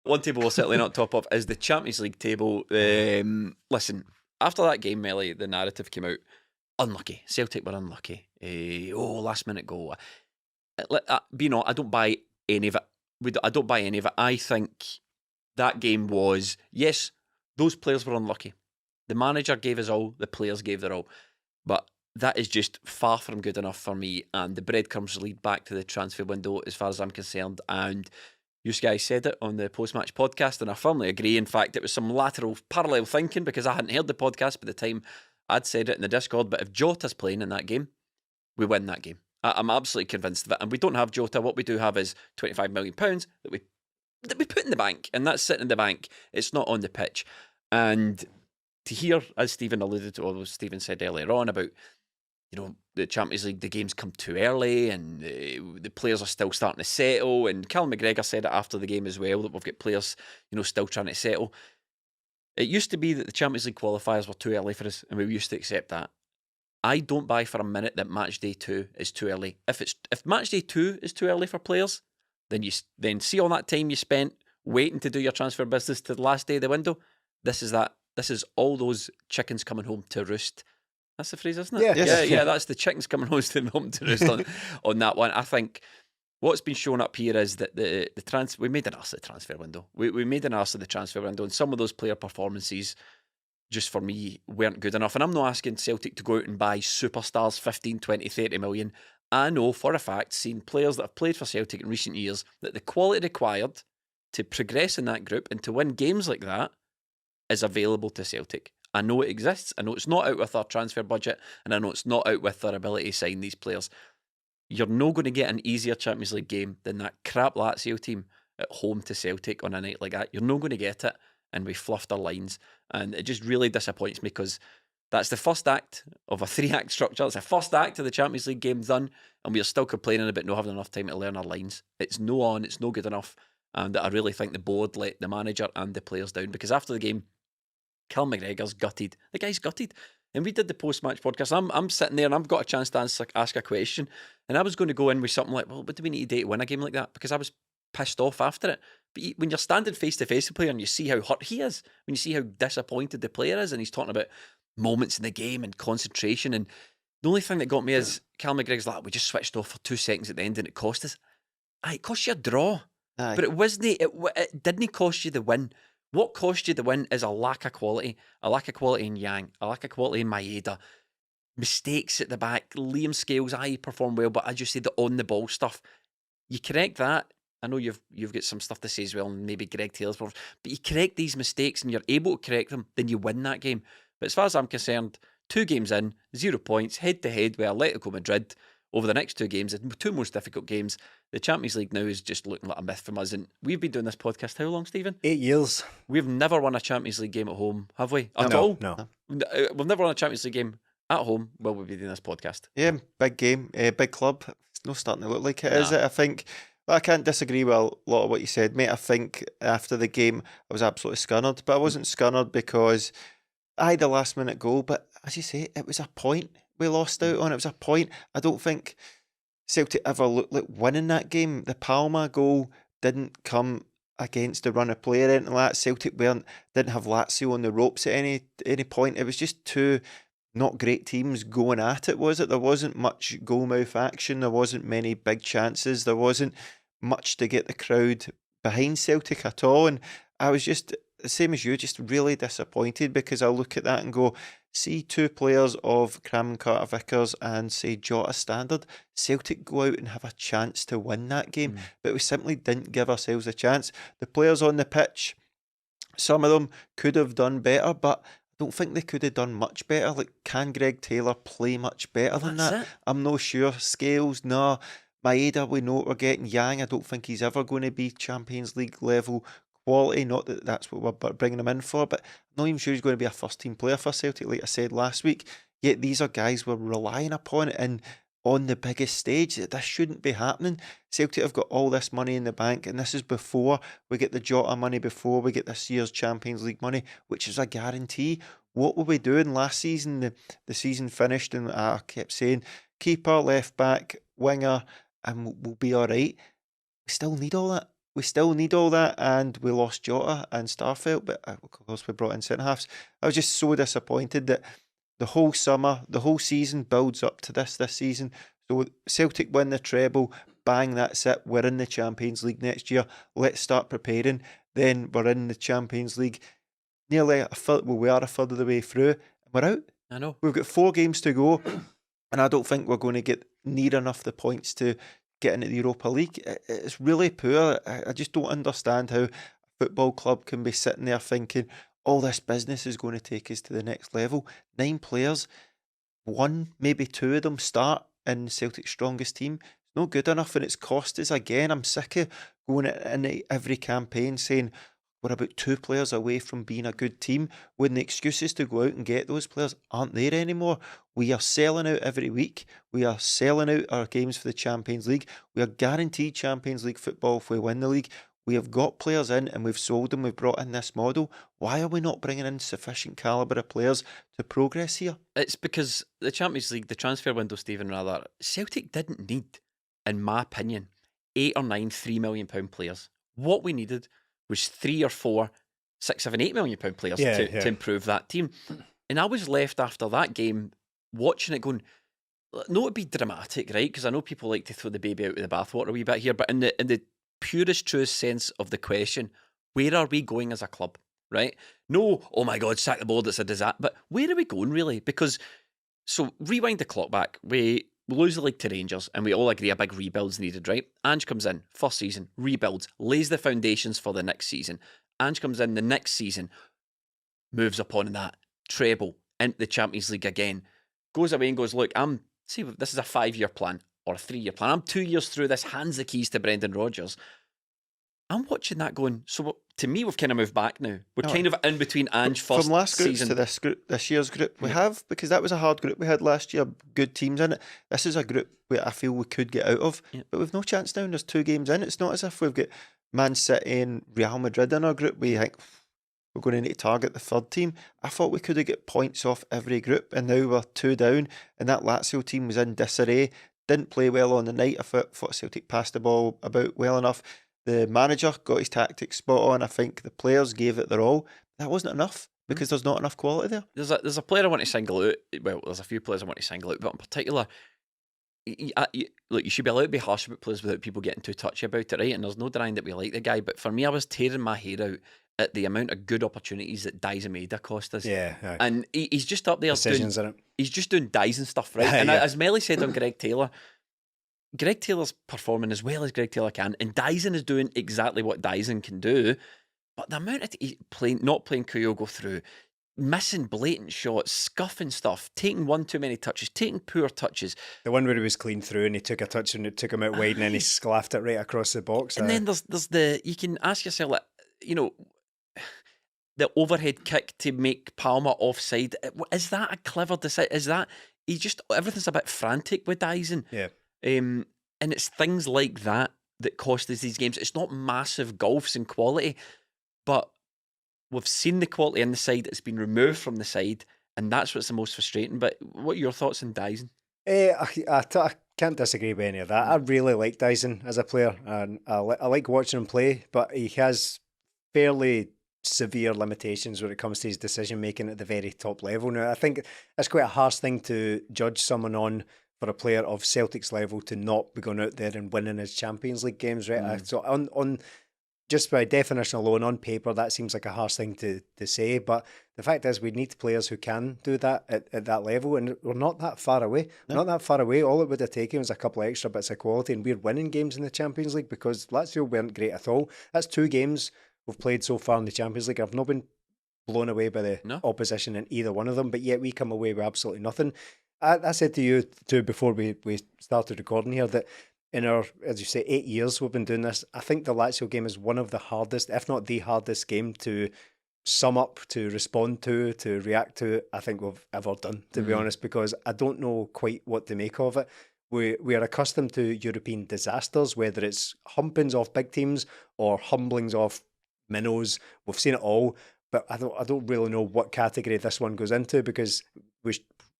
one table we're certainly not top of is the Champions League table. Listen, after that game, Melly, the narrative came out. Unlucky. Celtic were unlucky. Last minute goal. I don't buy any of it. I don't buy any of it. I think that game was, yes, those players were unlucky. The manager gave us all, the players gave their all. But that is just far from good enough for me. And the breadcrumbs lead back to the transfer window as far as I'm concerned. And you guys said it on the post-match podcast, and I firmly agree. In fact, it was some lateral parallel thinking because I hadn't heard the podcast by the time I'd said it in the Discord. But if Jota's playing in that game, we win that game. I'm absolutely convinced of it. And we don't have Jota. What we do have is £25 million that we put in the bank, and that's sitting in the bank. It's not on the pitch. And to hear, as Stephen alluded to, or Stephen said earlier on about, the Champions League, the games come too early and the players are still starting to settle. And Callum McGregor said it after the game as well, that we've got players, still trying to settle. It used to be that the Champions League qualifiers were too early for us, and we used to accept that. I don't buy for a minute that match day 2 is too early. If match day 2 is too early for players, then see all that time you spent waiting to do your transfer business to the last day of the window. This is all those chickens coming home to roost. That's the phrase, isn't it? Yeah. That's the chickens coming home to roost on that one. I think what's been shown up here is that we made an arse of the transfer window. We made an arse of the transfer window, and some of those player performances, just for me, weren't good enough. And I'm not asking Celtic to go out and buy superstars 15, 20, 30 million. I know for a fact, seeing players that have played for Celtic in recent years, that the quality required to progress in that group and to win games like that is available to Celtic. I know it exists. I know it's not out with our transfer budget, and I know it's not out with our ability to sign these players. You're not going to get an easier Champions League game than that crap Lazio team at home to Celtic on a night like that. You're not going to get it, and we fluffed our lines. And it just really disappoints me because that's the first act of a 3-act structure. It's the first act of the Champions League game done, and we're still complaining about not having enough time to learn our lines. It's no good enough. And I really think the board let the manager and the players down, because after the game, Cal McGregor's gutted. The guy's gutted. And we did the post-match podcast. I'm sitting there and I've got a chance to ask a question. And I was going to go in with something like, well, what do we need to do to win a game like that? Because I was pissed off after it. But when you're standing face-to-face with a player and you see how hurt he is, when you see how disappointed the player is, and he's talking about moments in the game and concentration, and the only thing that got me is Cal McGregor's like, we just switched off for 2 seconds at the end and it cost us. It cost you a draw. Aye. But it didn't cost you the win. What cost you the win is a lack of quality in Yang, a lack of quality in Maeda, mistakes at the back. Liam Scales, he performed well, but as you say, the on-the-ball stuff, you correct that. I know you've got some stuff to say as well, and maybe Greg Taylor's, but you correct these mistakes and you're able to correct them, then you win that game. But as far as I'm concerned, 2 games in, 0 points, head-to-head with Atletico Madrid over the next 2 games, the 2 most difficult games. The Champions League now is just looking like a myth from us. And we've been doing this podcast how long, Stephen? 8 years. We've never won a Champions League game at home, have we? At all? No. We've never won a Champions League game at home while we've been doing this podcast. Yeah, big game, big club. It's not starting to look like it, is it? I think, I can't disagree with a lot of what you said, mate. I think after the game, I was absolutely scunnered. But I wasn't scunnered because I had a last minute goal. But as you say, it was a point we lost out on. It was a point. I don't think Celtic ever looked like winning that game. The Palma goal didn't come against the run of play or anything like that. Celtic didn't have Lazio on the ropes at any point. It was just 2 not great teams going at it, was it? There wasn't much goal-mouth action. There wasn't many big chances. There wasn't much to get the crowd behind Celtic at all. And I was just, the same as you, just really disappointed, because I look at that and go, see 2 players of Cram Carter-Vickers and, say, Jota standard, Celtic go out and have a chance to win that game. But we simply didn't give ourselves a chance. The players on the pitch, some of them could have done better, but I don't think they could have done much better. Like, can Greg Taylor play much better than that? I'm not sure. Scales, no. Maeda, we know what we're getting. Yang, I don't think he's ever going to be Champions League level quality. Not that that's what we're bringing him in for, but I'm not even sure he's going to be a first team player for Celtic, like I said last week. Yet these are guys we're relying upon, and on the biggest stage, this shouldn't be happening. Celtic have got all this money in the bank, and this is before we get the Jota money, before we get this year's Champions League money, which is a guarantee. What were we doing last season? The season finished, and I kept saying, keeper, left back, winger, and we'll be all right. We still need all that. we still need all that, and we lost Jota and Starfelt, but of course we brought in centre-halves. I was just so disappointed that the whole summer, the whole season builds up to this season. So Celtic win the treble, bang, that's it. We're in the Champions League next year. Let's start preparing. Then we're in the Champions League. Nearly a third, well, we are a third of the way through, and we're out. I know. We've got 4 games to go, and I don't think we're going to get near enough the points to get into the Europa League. It's really poor. I just don't understand how a football club can be sitting there thinking, all this business is going to take us to the next level. 9 players, 1, maybe 2 of them start in Celtic's strongest team. It's not good enough, and it's cost us again. I'm sick of going into every campaign saying we're about 2 players away from being a good team when the excuses to go out and get those players aren't there anymore. We are selling out every week. We are selling out our games for the Champions League. We are guaranteed Champions League football if we win the league. We have got players in and we've sold them. We've brought in this model. Why are we not bringing in sufficient calibre of players to progress here? It's because the Champions League, the transfer window, Stephen, rather, Celtic didn't need, in my opinion, 8 or 9 £3 million players. What we needed was 3 or 4, 6, 7, £8 million players to improve that team. And I was left after that game watching it going, no, it'd be dramatic, right? Because I know people like to throw the baby out with the bathwater a wee bit here, but in the purest, truest sense of the question, where are we going as a club, right? No, oh my God, sack the board, it's a disaster. But where are we going, really? Because, so rewind the clock back. We lose the league to Rangers, and we all agree a big rebuild's needed, right? Ange comes in, first season, rebuilds, lays the foundations for the next season. Ange comes in the next season, moves upon that, treble, into the Champions League again, goes away and goes, look, this is a 5-year plan, or a 3-year plan. I'm 2 years through this, hands the keys to Brendan Rodgers. I'm watching that going, so to me, we've kind of moved back now. We're kind of in between Ange first from last groups season to this group, this year's group, we have, because that was a hard group we had last year, good teams in it. This is a group where I feel we could get out of, but we've no chance now. There's 2 games in. It's not as if we've got Man City and Real Madrid in our group. We think we're going to need to target the third team. I thought we could have got points off every group, and now we're 2 down, and that Lazio team was in disarray. Didn't play well on the night. I thought Celtic passed the ball about well enough. The manager got his tactics spot on. I think the players gave it their all. That wasn't enough because there's not enough quality there. There's a player I want to single out. Well, there's a few players I want to single out, but in particular, look, you should be allowed to be harsh about players without people getting too touchy about it, right? And there's no denying that we like the guy, but for me, I was tearing my hair out at the amount of good opportunities that Dyson cost us. Yeah. And he's just up there Decisions in it. He's just doing Dyson stuff, right? And as Melly said on Greg Taylor's performing as well as Greg Taylor can, and Dyson is doing exactly what Dyson can do. But the amount of not playing Kyogo through, missing blatant shots, scuffing stuff, taking one too many touches, taking poor touches. The one where he was clean through and he took a touch and it took him out wide and then he sclaffed it right across the box. And then there's you can ask yourself, like, the overhead kick to make Palmer offside. Is that a clever decision? Is that everything's a bit frantic with Dyson? Yeah. And it's things like that cost us these games. It's not massive gulfs in quality, but we've seen the quality in the side. It's been removed from the side, and that's what's the most frustrating. But what are your thoughts on Dyson? I can't disagree with any of that. I really like Dyson as a player, and I like watching him play, but he has fairly severe limitations when it comes to his decision making at the very top level. Now, I think it's quite a harsh thing to judge someone on for a player of Celtic's level to not be going out there and winning his Champions League games, right? So on just by definition alone, on paper, that seems like a harsh thing to say, but the fact is we need players who can do that at that level, and we're not that far away. No. Not that far away. All it would have taken was a couple of extra bits of quality, and we're winning games in the Champions League because Lazio weren't great at all. That's 2 games we've played so far in the Champions League. I've not been blown away by the opposition in either one of them, but yet we come away with absolutely nothing. I said to you too before we started recording here that in our, as you say, 8 years we've been doing this, I think the Lazio game is one of the hardest, if not the hardest game to sum up, to respond to react to, I think we've ever done, to be honest, because I don't know quite what to make of it. We are accustomed to European disasters, whether it's humpings off big teams or humblings off minnows. We've seen it all, but I don't really know what category this one goes into because we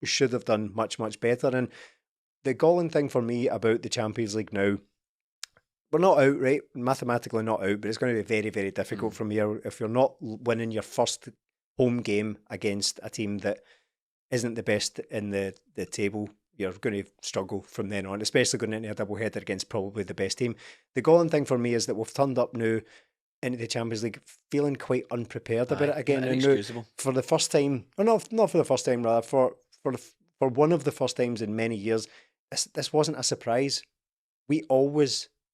should have done much, much better. And the galling thing for me about the Champions League now, we're not out, right? Mathematically not out, but it's going to be very, very difficult from here if you're not winning your first home game against a team that isn't the best in the table. You're going to struggle from then on, especially going into a double header against probably the best team. The galling thing for me is that we've turned up now into the Champions League feeling quite unprepared about it again. And now, for the first time, or not for the first time, rather, for one of the first times in many years, this wasn't a surprise.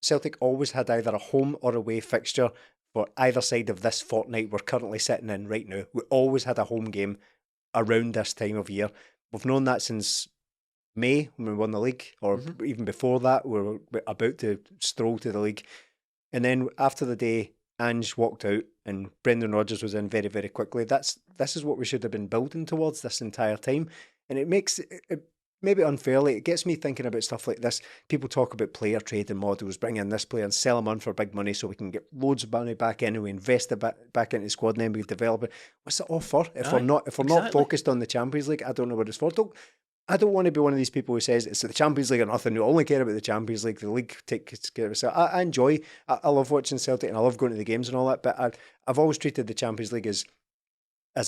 Celtic always had either a home or away fixture for either side of this fortnight we're currently sitting in right now. We always had a home game around this time of year. We've known that since May when we won the league, or even before that, we were about to stroll to the league. And then after the day Ange walked out and Brendan Rodgers was in very, very quickly, this is what we should have been building towards this entire time. And it makes it maybe unfairly, it gets me thinking about stuff like this. People talk about player trading models, bring in this player and sell him on for big money so we can get loads of money back in and we invest it back into the squad and then we develop it. What's it all for? If we're not focused on the Champions League, I don't know what it's for. I don't want to be one of these people who says it's the Champions League or nothing. We only care about the Champions League. The league takes care of itself. I love watching Celtic and I love going to the games and all that, but I've always treated the Champions League as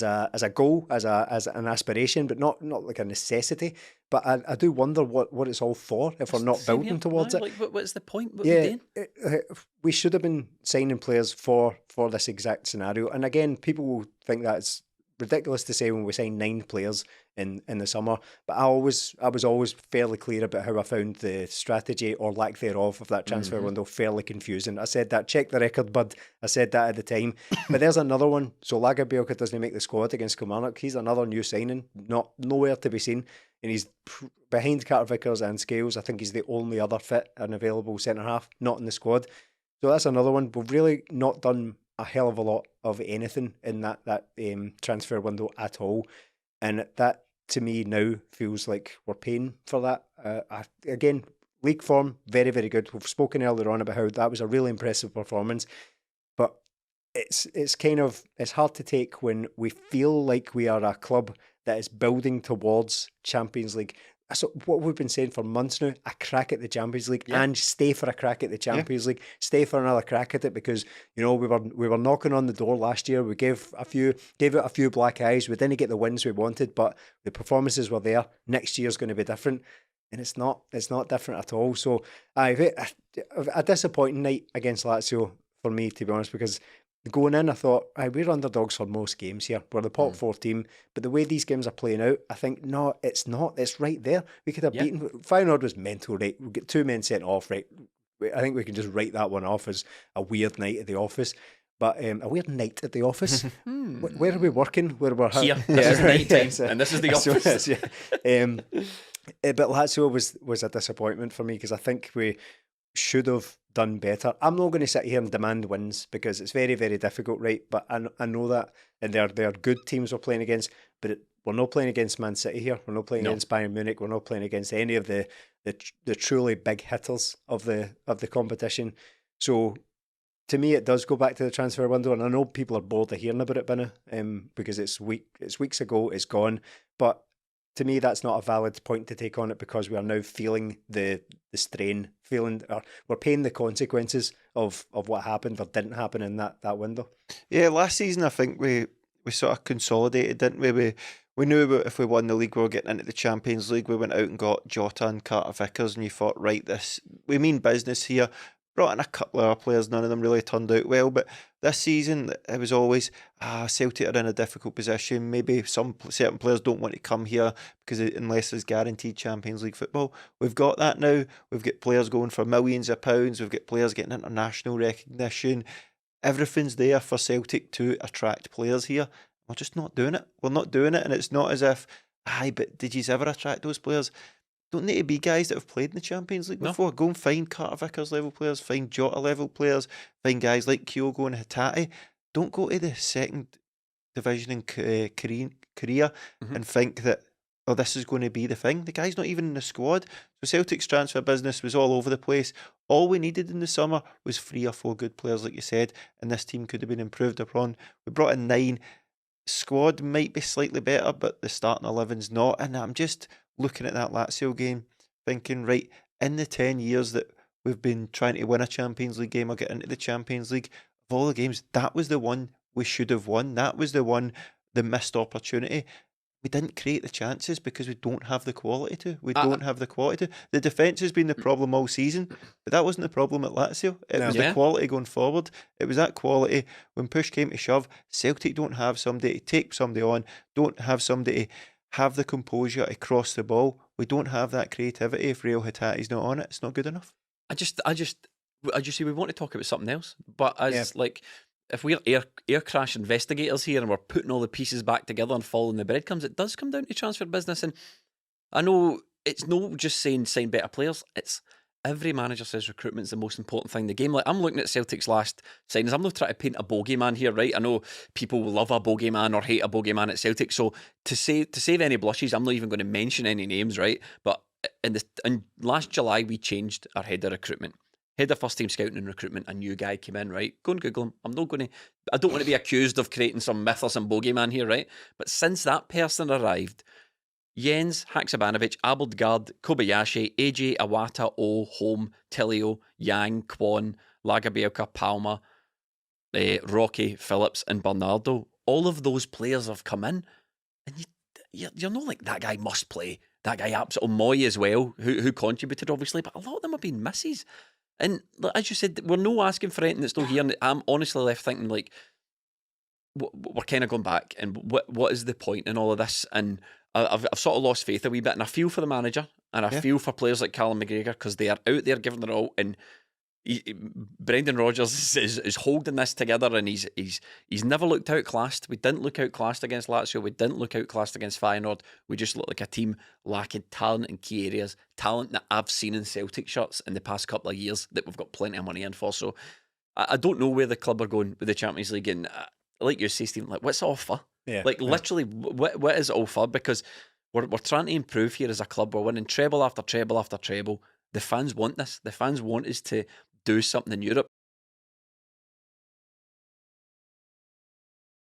a goal, as an aspiration, but not like a necessity. But I do wonder what it's all for if we're not building towards it. Like, what's the point? What are we doing? We should have been signing players for this exact scenario. And again, people will think that it's ridiculous to say when we sign 9 players in the summer, but I was always fairly clear about how I found the strategy or lack thereof of that transfer window fairly confusing. I said that, check the record, bud. I said that at the time. But there's another one. So Lagerbielke doesn't make the squad against Kilmarnock. He's another new signing, nowhere to be seen, and he's behind Carter Vickers and Scales. I think he's the only other fit and available centre half not in the squad. So that's another one. We've really not done a hell of a lot of anything in that transfer window at all, and that to me now feels like we're paying for that. Again, league form very, very good. We've spoken earlier on about how that was a really impressive performance, but it's hard to take when we feel like we are a club that is building towards Champions League. So what we've been saying for months now, a crack at the Champions League, and stay for a crack at the Champions League, stay for another crack at it, because we were knocking on the door last year. We gave it a few black eyes. We didn't get the wins we wanted, but the performances were there. Next year's going to be different, and it's not different at all. So a disappointing night against Lazio for me, to be honest, because going in, I thought, we're underdogs for most games here. We're the top 4 team. But the way these games are playing out, I think, no, it's not. It's right there. We could have beaten. Feyenoord was mental, right? We get 2 men sent off, right? I think we can just write that one off as a weird night at the office. But a weird night at the office? Where are we working? Where we're here. This is night time, and this is the office. But Lazio was a disappointment for me because I think we should have done better. I'm not going to sit here and demand wins because it's very, very difficult, right? But I know that, and they're good teams we're playing against, but we're not playing against Man City here. We're not playing against Bayern Munich. We're not playing against any of the truly big hitters of the competition. So to me, it does go back to the transfer window, and I know people are bored of hearing about it, Binna, because it's weeks ago, it's gone, but to me, that's not a valid point to take on it because we are now feeling the strain, we're paying the consequences of what happened or didn't happen in that window. Yeah, last season I think we sort of consolidated, didn't we? We knew if we won the league we were getting into the Champions League. We went out and got Jota and Carter Vickers, and you thought, right, we mean business here. Brought in a couple of our players, none of them really turned out well, but this season it was always Celtic are in a difficult position. Maybe some certain players don't want to come here because unless there's guaranteed Champions League football. We've got that now. We've got players going for millions of pounds. We've got players getting international recognition. Everything's there for Celtic to attract players here. We're just not doing it. We're not doing it, and it's not as if, but did you ever attract those players? Don't need to be guys that have played in the Champions League before. Go and find Carter Vickers level players, find Jota level players, find guys like Kyogo and Hatate. Don't go to the second division in Korea and think that, this is going to be the thing. The guy's not even in the squad. So Celtic's transfer business was all over the place. All we needed in the summer was 3 or 4 good players, like you said, and this team could have been improved upon. We brought in 9. Squad might be slightly better, but the starting 11's not. And I'm just looking at that Lazio game, thinking, right, in the 10 years that we've been trying to win a Champions League game or get into the Champions League. Of all the games, that was the one we should have won. That was the one, the missed opportunity. We didn't create the chances because we don't have the quality to. We don't have the quality to. The defence has been the problem all season, but that wasn't the problem at Lazio. It was the quality going forward. It was that quality. When push came to shove, Celtic don't have somebody to take somebody on, don't have somebody to have the composure to cross the ball. We don't have that creativity. If Real Hatati's not on it, it's not good enough. I just see we want to talk about something else, but as like, if we're air crash investigators here and we're putting all the pieces back together and following the breadcrumbs, it does come down to transfer business. And I know it's not just saying sign better players. It's every manager says recruitment's the most important thing in the game. Like, I'm looking at Celtic's last signings. I'm not trying to paint a bogeyman here, right? I know people will love a bogeyman or hate a bogeyman at Celtic. So to save any blushes, I'm not even going to mention any names, right? But in last July, we changed our head of recruitment. Head of first team scouting and recruitment, a new guy came in, right? Go and Google him. I don't want to be accused of creating some myth or some bogeyman here, right? But since that person arrived, Jens, Haksabanovic, Abildgaard, Kobayashi, AJ, Iwata, O, Holm, Tillio, Yang, Kwon, Lagerbielka, Palmer, Rocky, Phillips, and Bernardo, all of those players have come in, and you're not like, that guy must play. That guy absolutely, Moy as well, who contributed obviously, but a lot of them have been misses. And as you said, we're no asking for anything that's not here. And I'm honestly left thinking, like, we're kind of going back, and what is the point in all of this? And I've sort of lost faith a wee bit, and I feel for the manager, and I feel for players like Callum McGregor, because they are out there giving their all, and Brendan Rodgers is holding this together, and he's never looked outclassed. We didn't look outclassed against Lazio. We didn't look outclassed against Feyenoord. We just looked like a team lacking talent in key areas, talent that I've seen in Celtic shirts in the past couple of years that we've got plenty of money in for. So I don't know where the club are going with the Champions League, and like you say, Stephen, like, what's the offer? Literally, what is the offer? Because we're trying to improve here as a club. We're winning treble after treble after treble. The fans want this. The fans want us to do something in Europe.